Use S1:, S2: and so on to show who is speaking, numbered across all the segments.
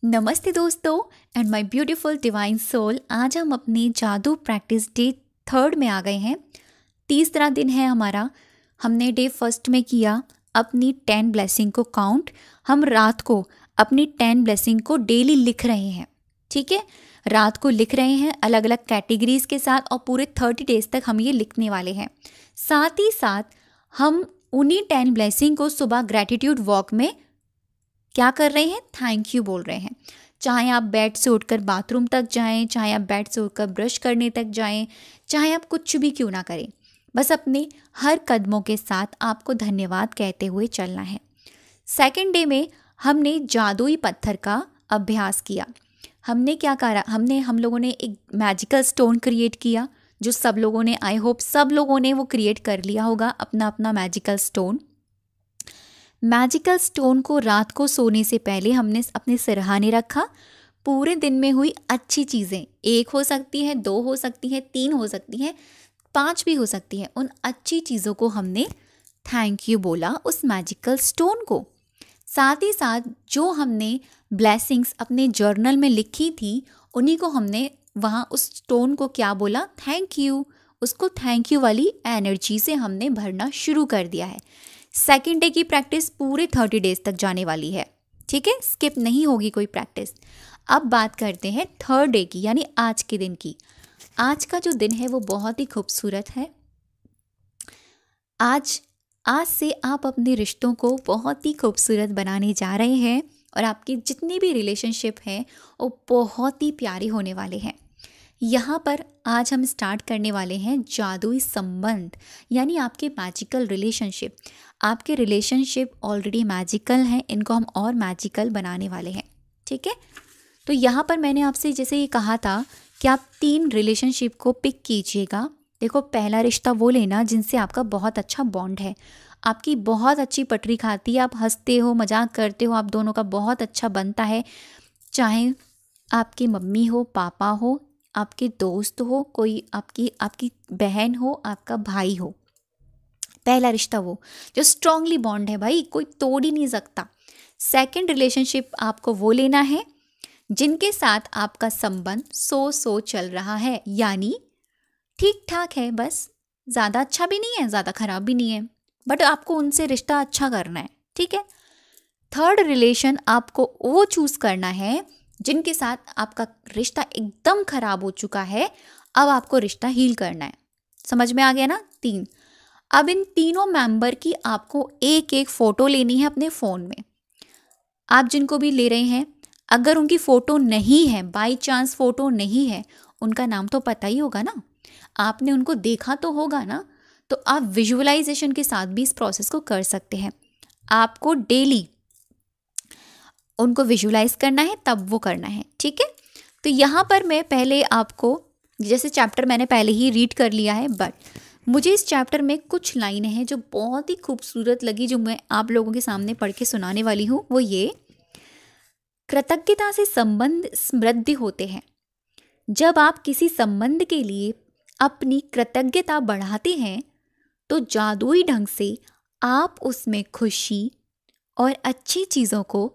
S1: नमस्ते दोस्तों and my beautiful divine soul. आज हम अपने जादू प्रैक्टिस डे 3 में आ गए हैं। तीसरा दिन है हमारा। हमने डे 1 में किया अपनी 10 ब्लेसिंग को काउंट। हम रात को अपनी 10 ब्लेसिंग को डेली लिख रहे हैं। ठीक है, रात को लिख रहे हैं अलग अलग कैटेगरीज के साथ और पूरे 30 डेज तक हम ये लिखने वाले हैं। साथ ही साथ हम उन्हीं 10 ब्लेसिंग को सुबह ग्रैटिट्यूड वॉक में क्या कर रहे हैं, थैंक यू बोल रहे हैं। चाहे आप बेड से उठकर बाथरूम तक जाएं, चाहे आप बेड से उठकर ब्रश करने तक जाएं, चाहे आप कुछ भी क्यों ना करें, बस अपने हर कदमों के साथ आपको धन्यवाद कहते हुए चलना है। सेकंड डे में हमने जादुई पत्थर का अभ्यास किया। हमने क्या करा, हम लोगों ने एक मैजिकल स्टोन क्रिएट किया, जो सब लोगों ने, आई होप सब लोगों ने वो क्रिएट कर लिया होगा अपना अपना मैजिकल स्टोन। मैजिकल स्टोन को रात को सोने से पहले हमने अपने सिरहाने रखा। पूरे दिन में हुई अच्छी चीज़ें, 1 हो सकती है, 2 हो सकती है, 3 हो सकती है, 5 भी हो सकती है, उन अच्छी चीज़ों को हमने थैंक यू बोला उस मैजिकल स्टोन को। साथ ही साथ जो हमने ब्लेसिंग्स अपने जर्नल में लिखी थी, उन्हीं को हमने वहाँ उस स्टोन को क्या बोला, थैंक यू। उसको थैंक यू वाली एनर्जी से हमने भरना शुरू कर दिया है। सेकेंड डे की प्रैक्टिस पूरे 30 डेज तक जाने वाली है। ठीक है, स्किप नहीं होगी कोई प्रैक्टिस। अब बात करते हैं 3rd डे की, यानी आज के दिन की। आज का जो दिन है वो बहुत ही खूबसूरत है। आज से आप अपने रिश्तों को बहुत ही खूबसूरत बनाने जा रहे हैं और आपके जितने भी रिलेशनशिप हैं वो बहुत ही प्यारे होने वाले हैं। यहाँ पर आज हम स्टार्ट करने वाले हैं जादुई संबंध, यानी आपके मैजिकल रिलेशनशिप। आपके रिलेशनशिप ऑलरेडी मैजिकल हैं, इनको हम और मैजिकल बनाने वाले हैं। ठीक है, तो यहाँ पर मैंने आपसे जैसे ये कहा था कि आप 3 रिलेशनशिप को पिक कीजिएगा। देखो, पहला रिश्ता वो लेना जिनसे आपका बहुत अच्छा बॉन्ड है, आपकी बहुत अच्छी पटरी खाती है, आप हंसते हो, मजाक करते हो, आप दोनों का बहुत अच्छा बनता है। चाहे आपकी मम्मी हो, पापा हो, आपके दोस्त हो, कोई आपकी बहन हो, आपका भाई हो। पहला रिश्ता वो जो स्ट्रांगली बॉन्ड है, भाई कोई तोड़ ही नहीं सकता। सेकंड रिलेशनशिप आपको वो लेना है जिनके साथ आपका संबंध सो चल रहा है, यानी ठीक ठाक है, बस ज़्यादा अच्छा भी नहीं है, ज़्यादा खराब भी नहीं है, बट आपको उनसे रिश्ता अच्छा करना है। ठीक है। थर्ड रिलेशन आपको वो चूज करना है जिनके साथ आपका रिश्ता एकदम खराब हो चुका है, अब आपको रिश्ता हील करना है। समझ में आ गया ना? 3। अब इन तीनों मेंबर की आपको एक एक फोटो लेनी है अपने फ़ोन में। आप जिनको भी ले रहे हैं, अगर उनकी फ़ोटो नहीं है, बाई चांस फ़ोटो नहीं है, उनका नाम तो पता ही होगा ना, आपने उनको देखा तो होगा ना, तो आप विजुअलाइजेशन के साथ भी इस प्रोसेस को कर सकते हैं। आपको डेली उनको विजुलाइज करना है, तब वो करना है। ठीक है, तो यहाँ पर मैं पहले आपको, जैसे चैप्टर मैंने पहले ही रीड कर लिया है, बट मुझे इस चैप्टर में कुछ लाइनें हैं जो बहुत ही खूबसूरत लगी, जो मैं आप लोगों के सामने पढ़ के सुनाने वाली हूँ। वो ये, कृतज्ञता से संबंध समृद्धि होते हैं। जब आप किसी संबंध के लिए अपनी कृतज्ञता बढ़ाते हैं तो जादुई ढंग से आप उसमें खुशी और अच्छी चीज़ों को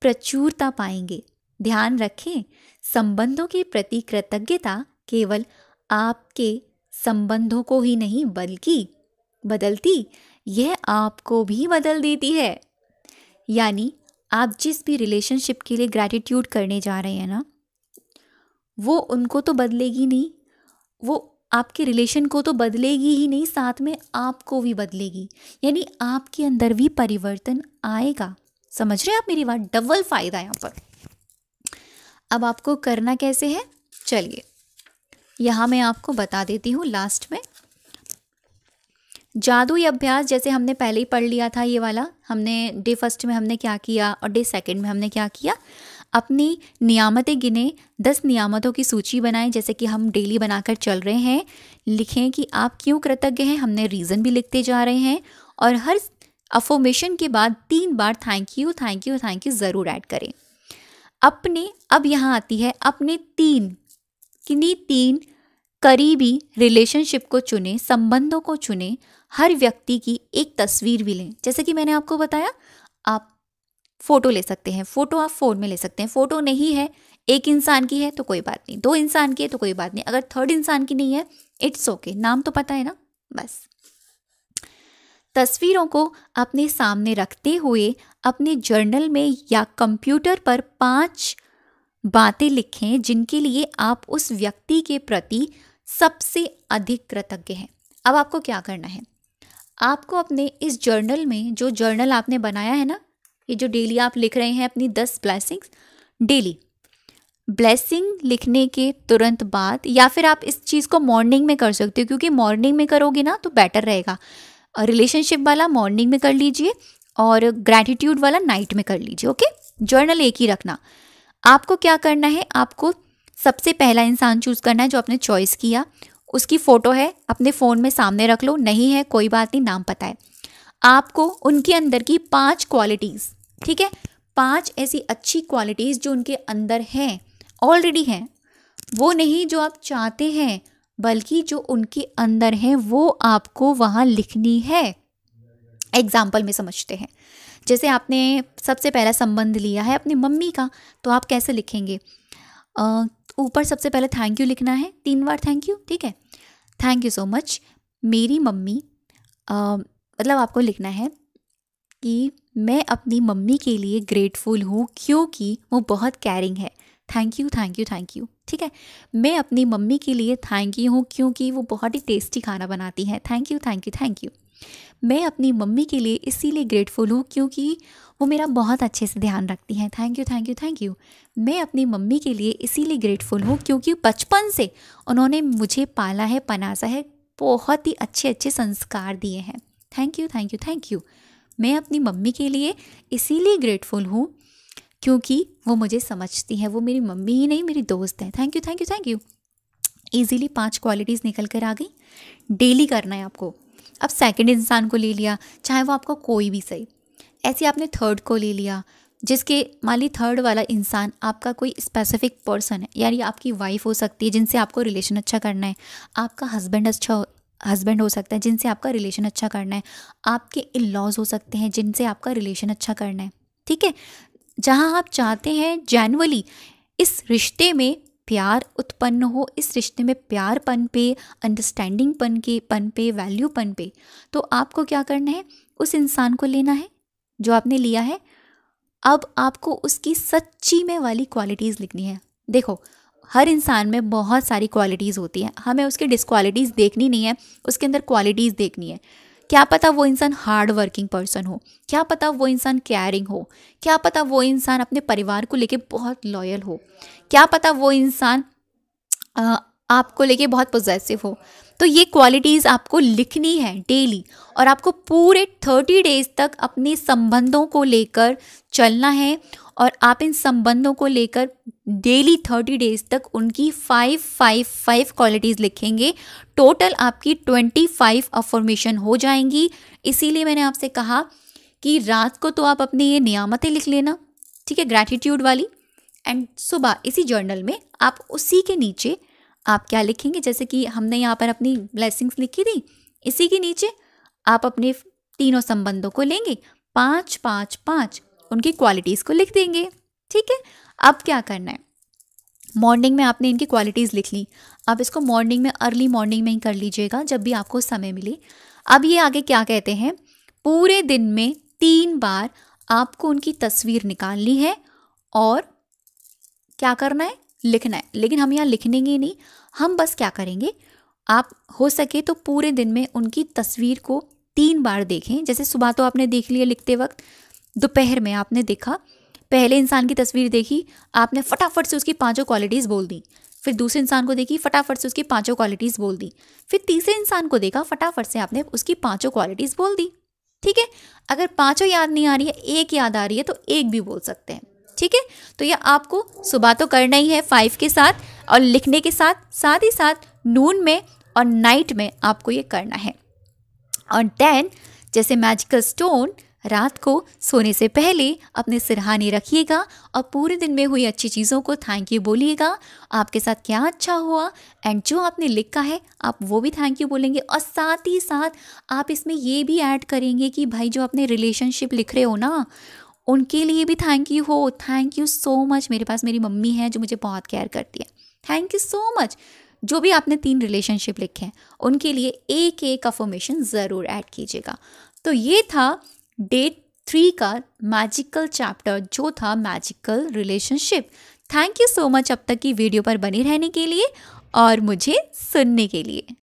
S1: प्रचुरता पाएंगे। ध्यान रखें, संबंधों के प्रति कृतज्ञता केवल आपके संबंधों को ही नहीं बदलती, यह आपको भी बदल देती है। यानी आप जिस भी रिलेशनशिप के लिए ग्रैटिट्यूड करने जा रहे हैं ना, वो उनको तो बदलेगी नहीं, वो आपके रिलेशन को तो बदलेगी ही नहीं, साथ में आपको भी बदलेगी। यानी आपके अंदर भी परिवर्तन आएगा। समझ रहे हैं आप मेरी बात? डबल फायदा यहाँ पर। अब आपको करना कैसे है, चलिए यहाँ मैं आपको बता देती हूँ। लास्ट में जादुई अभ्यास जैसे हमने पहले ही पढ़ लिया था, ये वाला हमने डे 1 में हमने क्या किया और डे 2 में हमने क्या किया, अपनी नियामतें गिने, 10 नियामतों की सूची बनाएं, जैसे कि हम डेली बनाकर चल रहे हैं। लिखें कि आप क्यों कृतज्ञ हैं, हमने रीज़न भी लिखते जा रहे हैं, और हर अफर्मेशन के बाद 3 बार thank you thank you thank you ज़रूर ऐड करें। अब यहाँ आती है अपने 3 करीबी रिलेशनशिप को चुने, संबंधों को चुने, हर व्यक्ति की एक तस्वीर भी लें। जैसे कि मैंने आपको बताया, आप फ़ोटो ले सकते हैं, फ़ोटो आप फ़ोन में ले सकते हैं। फ़ोटो नहीं है, एक इंसान की है तो कोई बात नहीं, 2 इंसान की है तो कोई बात नहीं, अगर थर्ड इंसान की नहीं है इट्स ओके, नाम तो पता है ना बस। तस्वीरों को अपने सामने रखते हुए अपने जर्नल में या कंप्यूटर पर 5 बातें लिखें जिनके लिए आप उस व्यक्ति के प्रति सबसे अधिक कृतज्ञ हैं। अब आपको क्या करना है, आपको अपने इस जर्नल में, जो जर्नल आपने बनाया है ना, ये जो डेली आप लिख रहे हैं अपनी 10 ब्लेसिंग्स, डेली ब्लेसिंग लिखने के तुरंत बाद, या फिर आप इस चीज़ को मॉर्निंग में कर सकते हो, क्योंकि मॉर्निंग में करोगे ना तो बेटर रहेगा। रिलेशनशिप वाला मॉर्निंग में कर लीजिए और ग्रैटिट्यूड वाला नाइट में कर लीजिए। ओके, जर्नल एक ही रखना। आपको क्या करना है, आपको सबसे पहला इंसान चूज करना है जो आपने चॉइस किया, उसकी फ़ोटो है अपने फ़ोन में सामने रख लो, नहीं है कोई बात नहीं, नाम पता है आपको। उनके अंदर की 5 क्वालिटीज़, ठीक है, 5 ऐसी अच्छी क्वालिटीज़ जो उनके अंदर हैं, ऑलरेडी हैं, वो नहीं जो आप चाहते हैं, बल्कि जो उनके अंदर है वो आपको वहाँ लिखनी है। एग्जाम्पल में समझते हैं, जैसे आपने सबसे पहला संबंध लिया है अपनी मम्मी का, तो आप कैसे लिखेंगे, ऊपर सबसे पहले थैंक यू लिखना है, 3 बार थैंक यू, ठीक है, थैंक यू सो मच मेरी मम्मी। मतलब आपको लिखना है कि मैं अपनी मम्मी के लिए ग्रेटफुल हूँ क्योंकि वो बहुत केयरिंग है, thank you thank you thank you, ठीक है। मैं अपनी मम्मी के लिए थैंक यू हूँ क्योंकि वो बहुत ही टेस्टी खाना बनाती हैं, thank you thank you thank you. मैं अपनी मम्मी के लिए इसीलिए ग्रेटफुल हूँ क्योंकि वो मेरा बहुत अच्छे से ध्यान रखती हैं, thank you thank you thank you. मैं अपनी मम्मी के लिए इसीलिए ग्रेटफुल हूँ क्योंकि बचपन से उन्होंने मुझे पाला है, पनासा है, बहुत ही अच्छे अच्छे संस्कार दिए हैं, thank you thank you thank you. मैं अपनी मम्मी के लिए इसीलिए ग्रेटफुल हूँ क्योंकि वो मुझे समझती हैं, वो मेरी मम्मी ही नहीं मेरी दोस्त है, thank you thank you thank you. Easily 5 qualities निकल कर आ गई। डेली करना है आपको। अब सेकंड इंसान को ले लिया, चाहे वो आपका कोई भी सही, ऐसे आपने थर्ड को ले लिया, जिसके मान ली थर्ड वाला इंसान आपका कोई स्पेसिफिक पर्सन है, यानी आपकी वाइफ हो सकती है जिनसे आपको रिलेशन अच्छा करना है, आपका हस्बैंड हो सकता है जिनसे आपका रिलेशन अच्छा करना है, आपके इन लॉज हो सकते हैं जिनसे आपका रिलेशन अच्छा करना है, ठीक है। जहाँ आप चाहते हैं जेन्युइनली इस रिश्ते में प्यार उत्पन्न हो, इस रिश्ते में प्यारपन पे, अंडरस्टैंडिंग पन पे, वैल्यूपन पे, तो आपको क्या करना है, उस इंसान को लेना है जो आपने लिया है। अब आपको उसकी सच्ची में वाली क्वालिटीज़ लिखनी है। देखो, हर इंसान में बहुत सारी क्वालिटीज़ होती हैं, हमें उसकी डिसक्वालिटीज़ देखनी नहीं है, उसके अंदर क्वालिटीज़ देखनी है। क्या पता वो इंसान हार्ड वर्किंग पर्सन हो, क्या पता वो इंसान केयरिंग हो, क्या पता वो इंसान अपने परिवार को लेके बहुत लॉयल हो, क्या पता वो इंसान आपको लेके बहुत पॉजिटिव हो। तो ये क्वालिटीज़ आपको लिखनी है डेली, और आपको पूरे 30 डेज तक अपने संबंधों को लेकर चलना है, और आप इन संबंधों को लेकर डेली 30 डेज तक उनकी 5 क्वालिटीज़ लिखेंगे। टोटल आपकी 25 अफर्मेशन हो जाएंगी। इसीलिए मैंने आपसे कहा कि रात को तो आप अपनी ये नियामतें लिख लेना, ठीक है, ग्रैटिट्यूड वाली, एंड सुबह इसी जर्नल में आप उसी के नीचे आप क्या लिखेंगे, जैसे कि हमने यहाँ पर अपनी ब्लेसिंग्स लिखी थी, इसी के नीचे आप अपने तीनों संबंधों को लेंगे, 5 उनकी क्वालिटीज़ को लिख देंगे, ठीक है। अब क्या करना है, मॉर्निंग में आपने इनकी क्वालिटीज़ लिख ली, आप इसको मॉर्निंग में, अर्ली मॉर्निंग में ही कर लीजिएगा जब भी आपको समय मिले। अब ये आगे क्या कहते हैं, पूरे दिन में 3 बार आपको उनकी तस्वीर निकालनी है और क्या करना है, लिखना है। लेकिन हम यहाँ लिखेंगे नहीं, हम बस क्या करेंगे, आप हो सके तो पूरे दिन में उनकी तस्वीर को 3 बार देखें। जैसे सुबह तो आपने देख लिया लिखते वक्त, दोपहर में आपने देखा, पहले इंसान की तस्वीर देखी, आपने फटाफट से उसकी 5 क्वालिटीज़ बोल दी, फिर दूसरे इंसान को देखी, फटाफट से उसकी 5 क्वालिटीज़ बोल दी, फिर तीसरे इंसान को देखा, फटाफट से आपने उसकी 5 क्वालिटीज़ बोल दी, ठीक है। अगर 5 याद नहीं आ रही है, एक याद आ रही है तो एक भी बोल सकते हैं, ठीक है। तो यह आपको सुबह तो करना ही है 5 के साथ, और लिखने के साथ ही साथ नून में और नाइट में आपको ये करना है। और देन जैसे मैजिकल स्टोन, रात को सोने से पहले अपने सिरहाने रखिएगा और पूरे दिन में हुई अच्छी चीज़ों को थैंक यू बोलिएगा, आपके साथ क्या अच्छा हुआ, एंड जो आपने लिखा है आप वो भी थैंक यू बोलेंगे। और साथ ही साथ आप इसमें ये भी ऐड करेंगे कि भाई जो अपने रिलेशनशिप लिख रहे हो ना, उनके लिए भी थैंक यू हो, थैंक यू सो मच। मेरे पास मेरी मम्मी है जो मुझे बहुत केयर करती है, थैंक यू सो मच। जो भी आपने 3 रिलेशनशिप लिखे हैं उनके लिए एक एक अफर्मेशन ज़रूर ऐड कीजिएगा। तो ये था डे 3 का मैजिकल चैप्टर जो था magical relationship. Thank you so much अब तक की वीडियो पर बने रहने के लिए और मुझे सुनने के लिए।